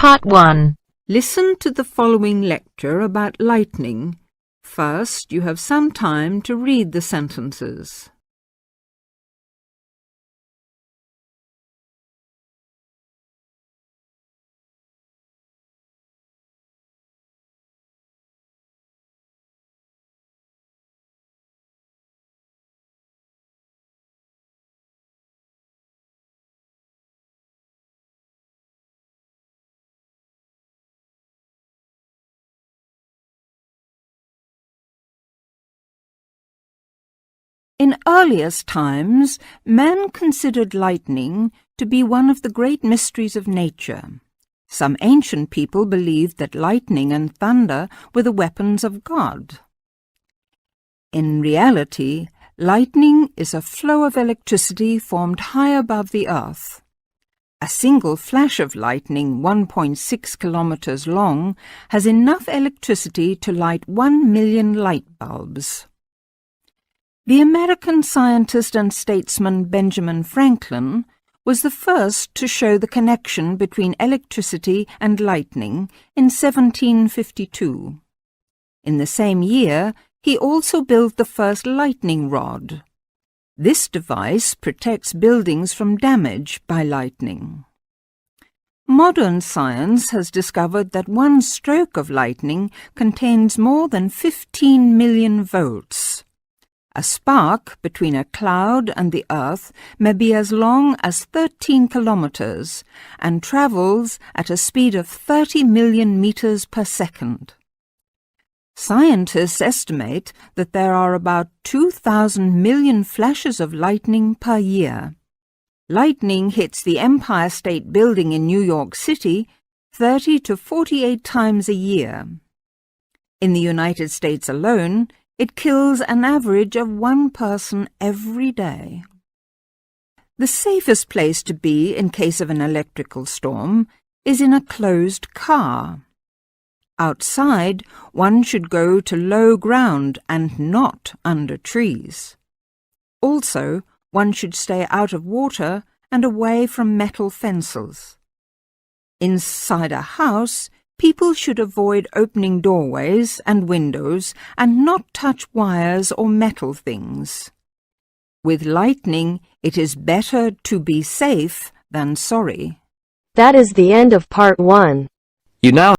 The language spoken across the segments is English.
Part 1. Listen to the following lecture about lightning. First, you have some time to read the sentences. In earliest times, men considered lightning to be one of the great mysteries of nature. Some ancient people believed that lightning and thunder were the weapons of God. In reality, lightning is a flow of electricity formed high above the earth. A single flash of lightning 1.6 kilometers long has enough electricity to light 1 million light bulbs. The American scientist and statesman Benjamin Franklin was the first to show the connection between electricity and lightning in 1752. In the same year, he also built the first lightning rod. This device protects buildings from damage by lightning. Modern science has discovered that one stroke of lightning contains more than 15 million volts. A spark between a cloud and the earth may be as long as 13 kilometers and travels at a speed of 30 million meters per second. Scientists estimate that there are about 2,000 million flashes of lightning per year. Lightning hits the Empire State Building in New York City 30 to 48 times a year. In the United States alone, it kills an average of 1 person every day. The safest place to be in case of an electrical storm is in a closed car. Outside, one should go to low ground and not under trees. Also, one should stay out of water and away from metal fences. Inside a house, people should avoid opening doorways and windows and not touch wires or metal things. With lightning, it is better to be safe than sorry. That is the end of Part 1. You now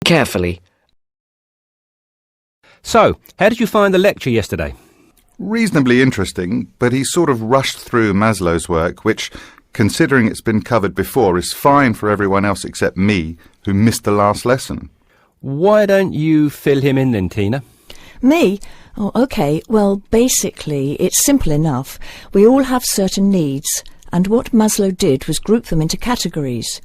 carefully. So, how did you find the lecture yesterday? Reasonably interesting, but he sort of rushed through Maslow's work, which, considering it's been covered before, is fine for everyone else except me, who missed the last lesson. Why don't you fill him in then, Tina? Me? Oh, OK. Well, basically, it's simple enough. We all have certain needs, and what Maslow did was group them into categories.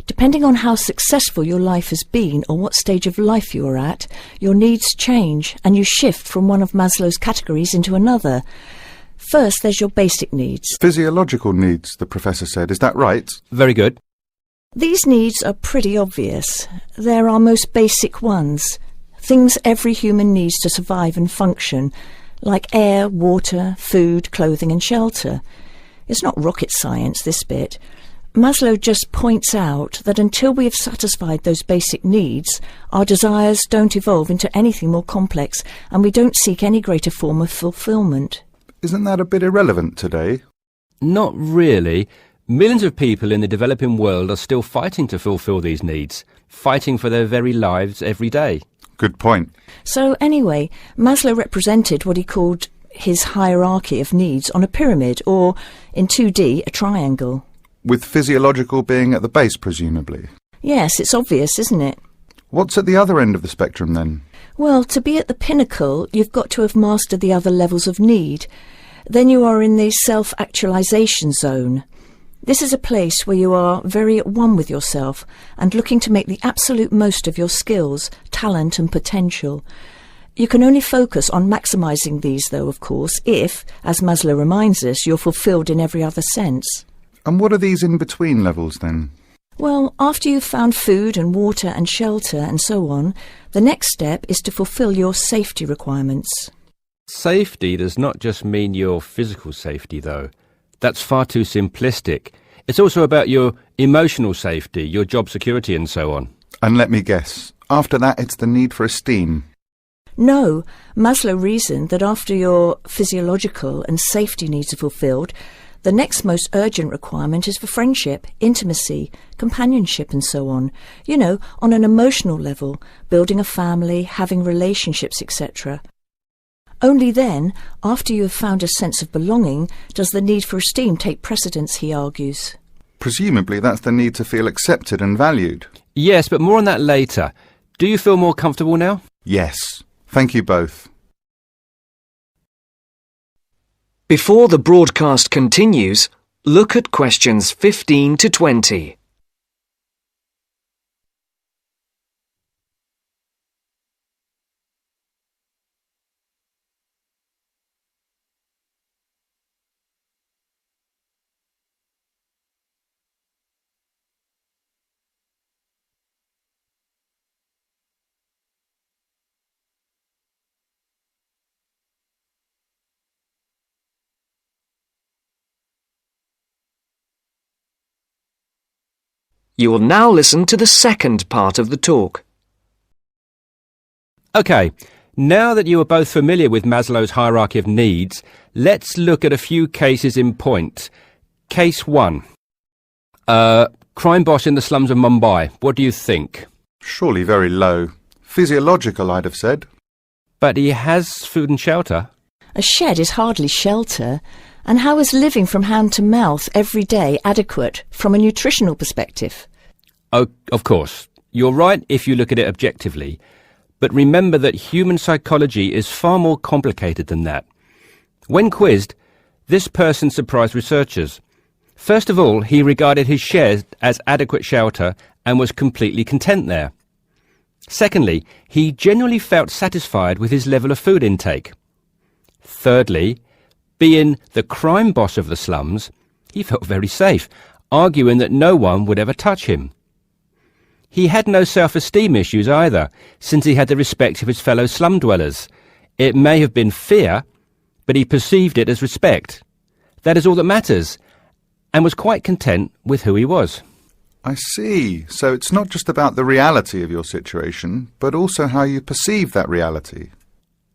Depending on how successful your life has been or what stage of life you are at, your needs change and you shift from one of Maslow's categories into another. First, there's your basic needs. Physiological needs, the professor said. Is that right? Very good. These needs are pretty obvious. They're our most basic ones. Things every human needs to survive and function, like air, water, food, clothing and shelter. It's not rocket science, this bit. Maslow just points out that until we have satisfied those basic needs, our desires don't evolve into anything more complex, and we don't seek any greater form of fulfillment. Isn't that a bit irrelevant today? Not really. Millions of people in the developing world are still fighting to fulfill these needs, fighting for their very lives every day. Good point. So anyway, Maslow represented what he called his hierarchy of needs on a pyramid, or in 2D, a triangle. With physiological being at the base, presumably. Yes, it's obvious, isn't it? What's at the other end of the spectrum, then? Well, to be at the pinnacle, you've got to have mastered the other levels of need. Then you are in the self-actualization zone. This is a place where you are very at one with yourself and looking to make the absolute most of your skills, talent and potential. You can only focus on maximising these, though, of course, if, as Maslow reminds us, you're fulfilled in every other sense. And what are these in-between levels, then? Well, after you've found food and water and shelter and so on, the next step is to fulfil your safety requirements. Safety does not just mean your physical safety, though. That's far too simplistic. It's also about your emotional safety, your job security and so on. And let me guess, after that it's the need for esteem. No, Maslow reasoned that after your physiological and safety needs are fulfilled, the next most urgent requirement is for friendship, intimacy, companionship and so on. You know, on an emotional level, building a family, having relationships, etc. Only then, after you have found a sense of belonging, does the need for esteem take precedence, he argues. Presumably that's the need to feel accepted and valued. Yes, but more on that later. Do you feel more comfortable now? Yes. Thank you both. Before the broadcast continues, look at questions 15 to 20. You will now listen to the second part of the talk. OK, now that you are both familiar with Maslow's hierarchy of needs, let's look at a few cases in point. Case 1. Crime boss in the slums of Mumbai. What do you think? Surely very low. Physiological, I'd have said. But he has food and shelter. A shed is hardly shelter. And how is living from hand to mouth every day adequate from a nutritional perspective? Oh, of course. You're right if you look at it objectively. But remember that human psychology is far more complicated than that. When quizzed, this person surprised researchers. First of all, he regarded his shed as adequate shelter and was completely content there. Secondly, he genuinely felt satisfied with his level of food intake. Thirdly, being the crime boss of the slums, he felt very safe, arguing that no one would ever touch him. He had no self-esteem issues either, since he had the respect of his fellow slum dwellers. It may have been fear, but he perceived it as respect. That is all that matters, and was quite content with who he was. I see. So it's not just about the reality of your situation, but also how you perceive that reality.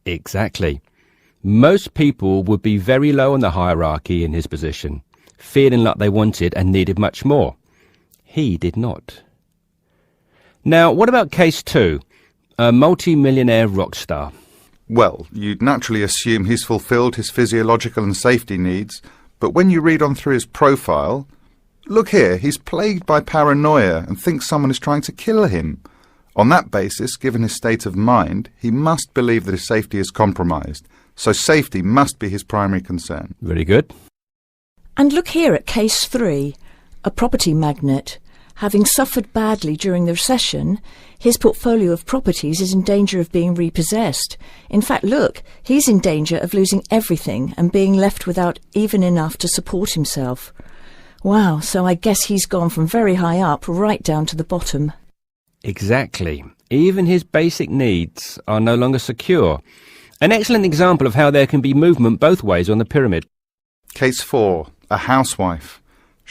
Exactly. Most people would be very low on the hierarchy in his position, feeling like they wanted and needed much more. He did not. Now, what about case 2? A multi-millionaire rock star. Well, you'd naturally assume he's fulfilled his physiological and safety needs, but when you read on through his profile, look here, he's plagued by paranoia and thinks someone is trying to kill him. On that basis, given his state of mind, he must believe that his safety is compromised. So safety must be his primary concern. Very good. And look here at case 3, a property magnate. Having suffered badly during the recession, his portfolio of properties is in danger of being repossessed. In fact, look, he's in danger of losing everything and being left without even enough to support himself. Wow, so I guess he's gone from very high up right down to the bottom. Exactly. Even his basic needs are no longer secure. An excellent example of how there can be movement both ways on the pyramid. Case 4. A housewife.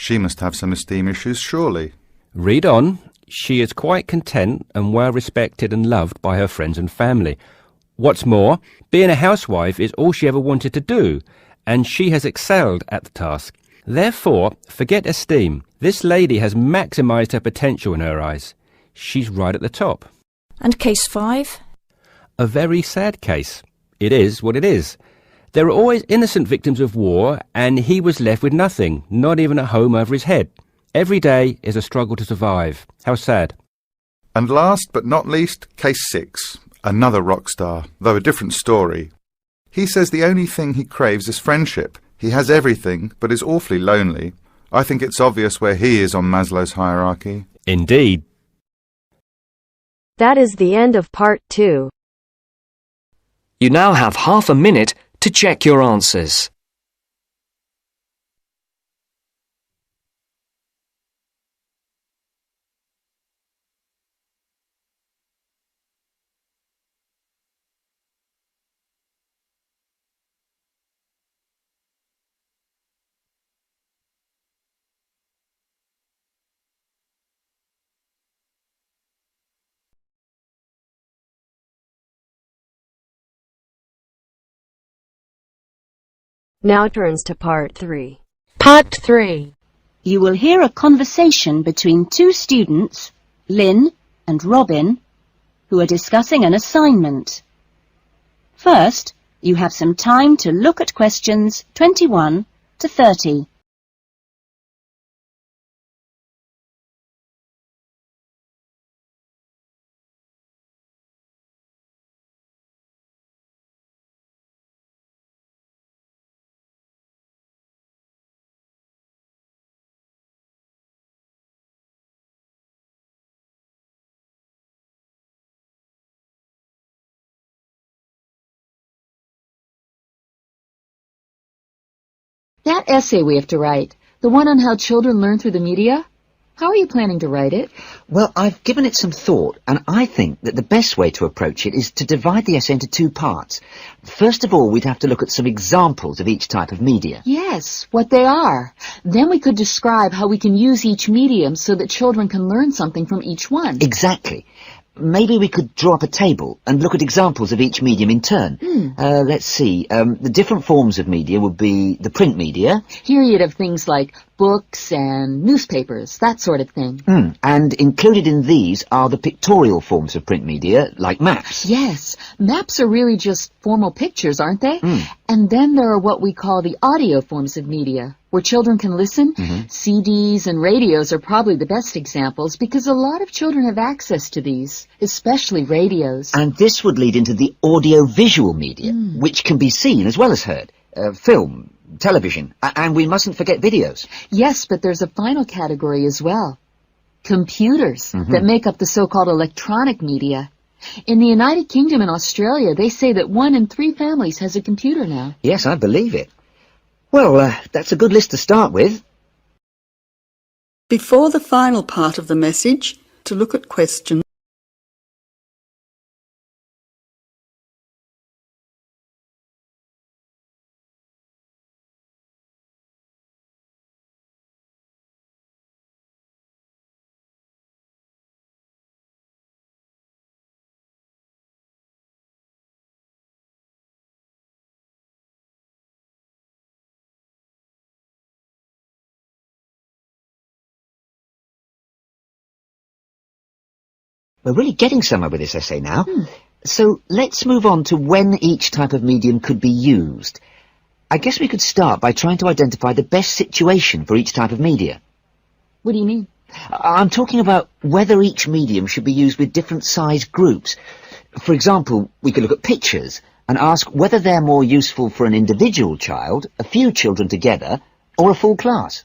She must have some esteem issues, surely. Read on. She is quite content and well respected and loved by her friends and family. What's more, being a housewife is all she ever wanted to do, and she has excelled at the task. Therefore, forget esteem. This lady has maximised her potential in her eyes. She's right at the top. And case 5? A very sad case. It is what it is. There are always innocent victims of war, and he was left with nothing, not even a home over his head. Every day is a struggle to survive. How sad. And last but not least, case 6. Another rock star, though a different story. He says the only thing he craves is friendship. He has everything, but is awfully lonely. I think it's obvious where he is on Maslow's hierarchy. Indeed. That is the end of part 2. You now have half a minute to check your answers. Now turns to part 3. Part 3. You will hear a conversation between two students, Lynn and Robin, who are discussing an assignment. First, you have some time to look at questions 21 to 30. That essay we have to write, the one on how children learn through the media, how are you planning to write it? Well, I've given it some thought, and I think that the best way to approach it is to divide the essay into 2 parts. First of all, we'd have to look at some examples of each type of media. Yes, what they are. Then we could describe how we can use each medium so that children can learn something from each one. Exactly. Maybe we could draw up a table and look at examples of each medium in turn. Let's see. The different forms of media would be the print media. Here you'd have things like books and newspapers, that sort of thing. And included in these are the pictorial forms of print media, like maps. Yes, maps are really just formal pictures, aren't they? And then there are what we call the audio forms of media, where children can listen. CDs and radios are probably the best examples because a lot of children have access to these, especially radios. And this would lead into the audio-visual media, which can be seen as well as heard. Film, television, and we mustn't forget videos. Yes, but there's a final category as well. Computers that make up the so-called electronic media. In the United Kingdom and Australia, they say that 1 in 3 families has a computer now. Yes, I believe it. Well, that's a good list to start with. Before the final part of the message, to look at questions. We're really getting somewhere with this essay now. So let's move on to when each type of medium could be used. I guess we could start by trying to identify the best situation for each type of media. What do you mean? I'm talking about whether each medium should be used with different size groups. For example, we could look at pictures and ask whether they're more useful for an individual child, a few children together, or a full class.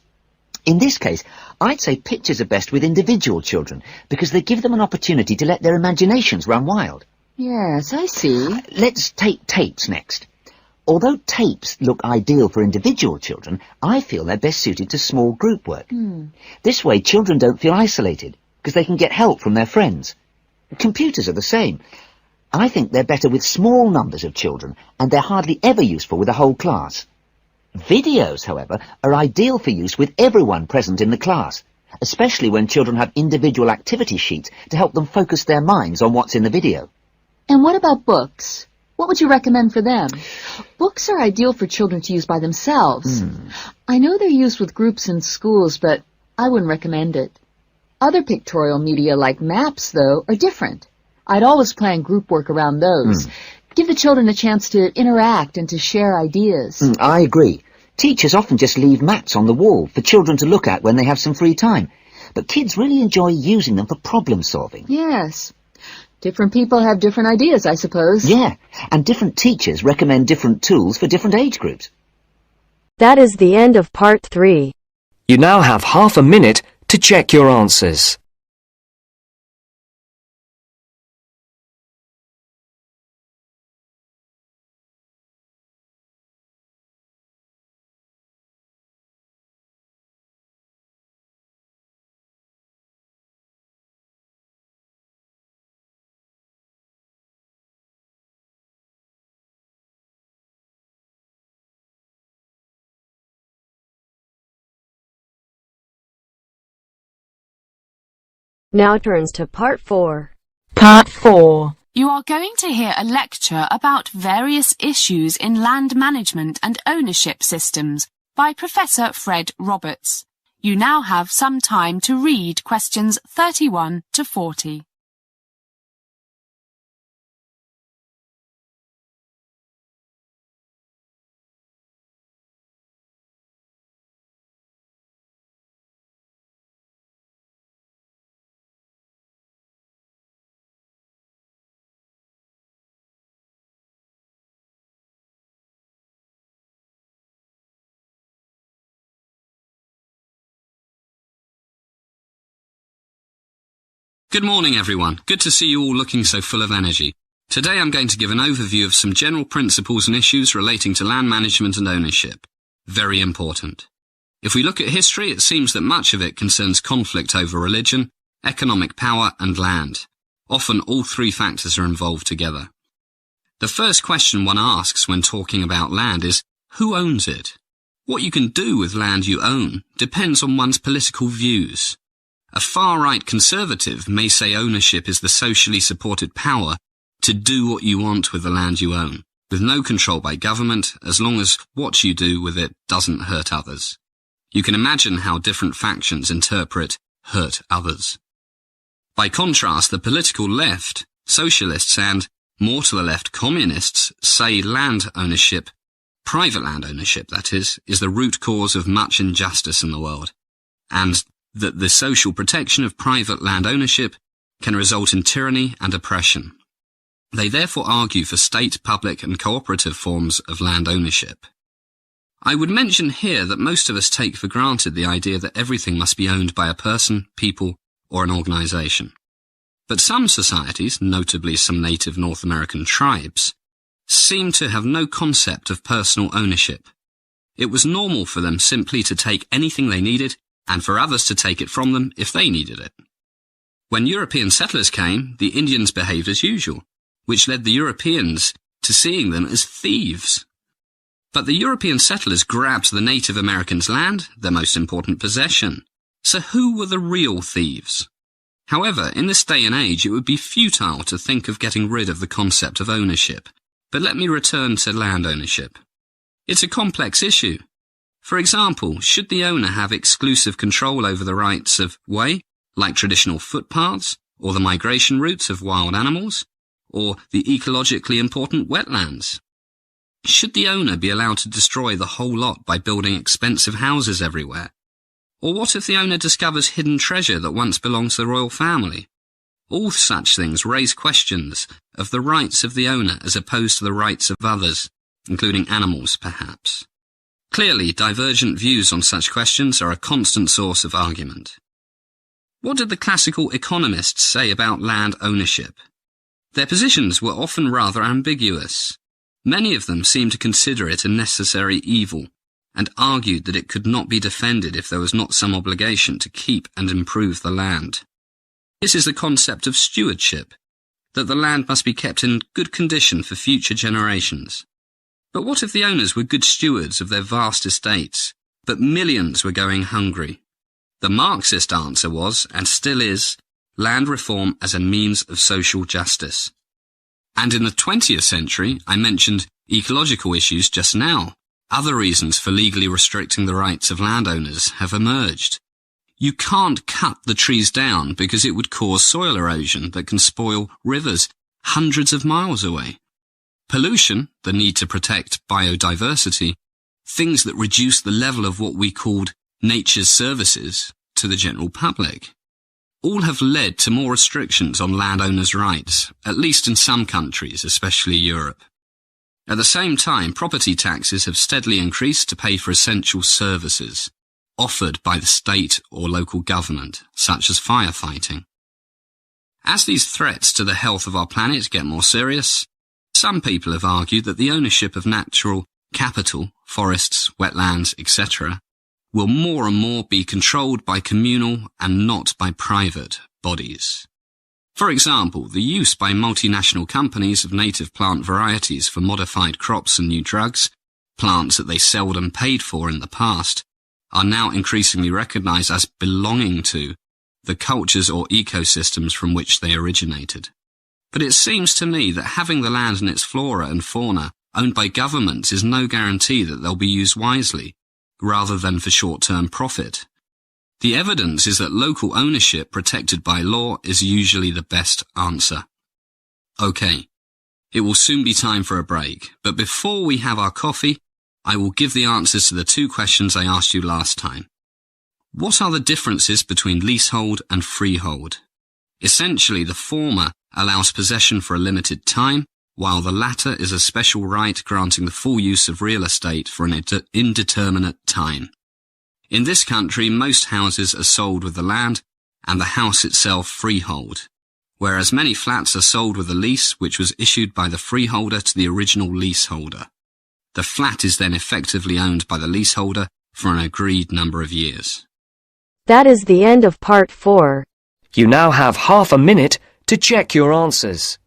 In this case, I'd say pictures are best with individual children because they give them an opportunity to let their imaginations run wild. Yes, I see. Let's take tapes next. Although tapes look ideal for individual children, I feel they're best suited to small group work. This way, children don't feel isolated because they can get help from their friends. Computers are the same. I think they're better with small numbers of children, and they're hardly ever useful with a whole class. Videos, however, are ideal for use with everyone present in the class, especially when children have individual activity sheets to help them focus their minds on what's in the video. And what about books? What would you recommend for them? Books are ideal for children to use by themselves. I know they're used with groups in schools, but I wouldn't recommend it. Other pictorial media like maps, though, are different. I'd always plan group work around those. Give the children a chance to interact and to share ideas. I agree. Teachers often just leave maps on the wall for children to look at when they have some free time. But kids really enjoy using them for problem solving. Yes. Different people have different ideas, I suppose. Yeah, and different teachers recommend different tools for different age groups. That is the end of part 3. You now have half a minute to check your answers. Now turns to part 4. Part 4. You are going to hear a lecture about various issues in land management and ownership systems by Professor Fred Roberts. You now have some time to read questions 31 to 40. Good morning, everyone. Good to see you all looking so full of energy. Today I'm going to give an overview of some general principles and issues relating to land management and ownership. Very important. If we look at history, it seems that much of it concerns conflict over religion, economic power and land. Often all three factors are involved together. The first question one asks when talking about land is, who owns it? What you can do with land you own depends on one's political views. A far-right conservative may say ownership is the socially supported power to do what you want with the land you own, with no control by government as long as what you do with it doesn't hurt others. You can imagine how different factions interpret hurt others. By contrast, the political left, socialists and, more to the left, communists say land ownership, private land ownership that is the root cause of much injustice in the world, and that the social protection of private land ownership can result in tyranny and oppression. They therefore argue for state, public and cooperative forms of land ownership. I would mention here that most of us take for granted the idea that everything must be owned by a person, people or an organisation. But some societies, notably some native North American tribes, seem to have no concept of personal ownership. It was normal for them simply to take anything they needed and for others to take it from them if they needed it. When European settlers came, the Indians behaved as usual, which led the Europeans to seeing them as thieves. But the European settlers grabbed the Native Americans' land, their most important possession. So who were the real thieves? However, in this day and age, it would be futile to think of getting rid of the concept of ownership. But let me return to land ownership. It's a complex issue. For example, should the owner have exclusive control over the rights of way, like traditional footpaths, or the migration routes of wild animals, or the ecologically important wetlands? Should the owner be allowed to destroy the whole lot by building expensive houses everywhere? Or what if the owner discovers hidden treasure that once belonged to the royal family? All such things raise questions of the rights of the owner as opposed to the rights of others, including animals, perhaps. Clearly, divergent views on such questions are a constant source of argument. What did the classical economists say about land ownership? Their positions were often rather ambiguous. Many of them seemed to consider it a necessary evil, and argued that it could not be defended if there was not some obligation to keep and improve the land. This is the concept of stewardship, that the land must be kept in good condition for future generations. But what if the owners were good stewards of their vast estates, but millions were going hungry? The Marxist answer was, and still is, land reform as a means of social justice. And in the 20th century, I mentioned ecological issues just now. Other reasons for legally restricting the rights of landowners have emerged. You can't cut the trees down because it would cause soil erosion that can spoil rivers hundreds of miles away. Pollution, the need to protect biodiversity, things that reduce the level of what we called nature's services to the general public, all have led to more restrictions on landowners' rights, at least in some countries, especially Europe. At the same time, property taxes have steadily increased to pay for essential services offered by the state or local government, such as firefighting. As these threats to the health of our planet get more serious, some people have argued that the ownership of natural capital, forests, wetlands, etc., will more and more be controlled by communal and not by private bodies. For example, the use by multinational companies of native plant varieties for modified crops and new drugs, plants that they seldom paid for in the past, are now increasingly recognized as belonging to the cultures or ecosystems from which they originated. But it seems to me that having the land and its flora and fauna owned by governments is no guarantee that they'll be used wisely, rather than for short-term profit. The evidence is that local ownership protected by law is usually the best answer. Okay, it will soon be time for a break, but before we have our coffee, I will give the answers to the two questions I asked you last time. What are the differences between leasehold and freehold? Essentially, the former allows possession for a limited time, while the latter is a special right granting the full use of real estate for an indeterminate time. In this country, most houses are sold with the land and the house itself freehold, whereas many flats are sold with a lease which was issued by the freeholder to the original leaseholder. The flat is then effectively owned by the leaseholder for an agreed number of years. That is the end of part 4. You now have half a minute to check your answers.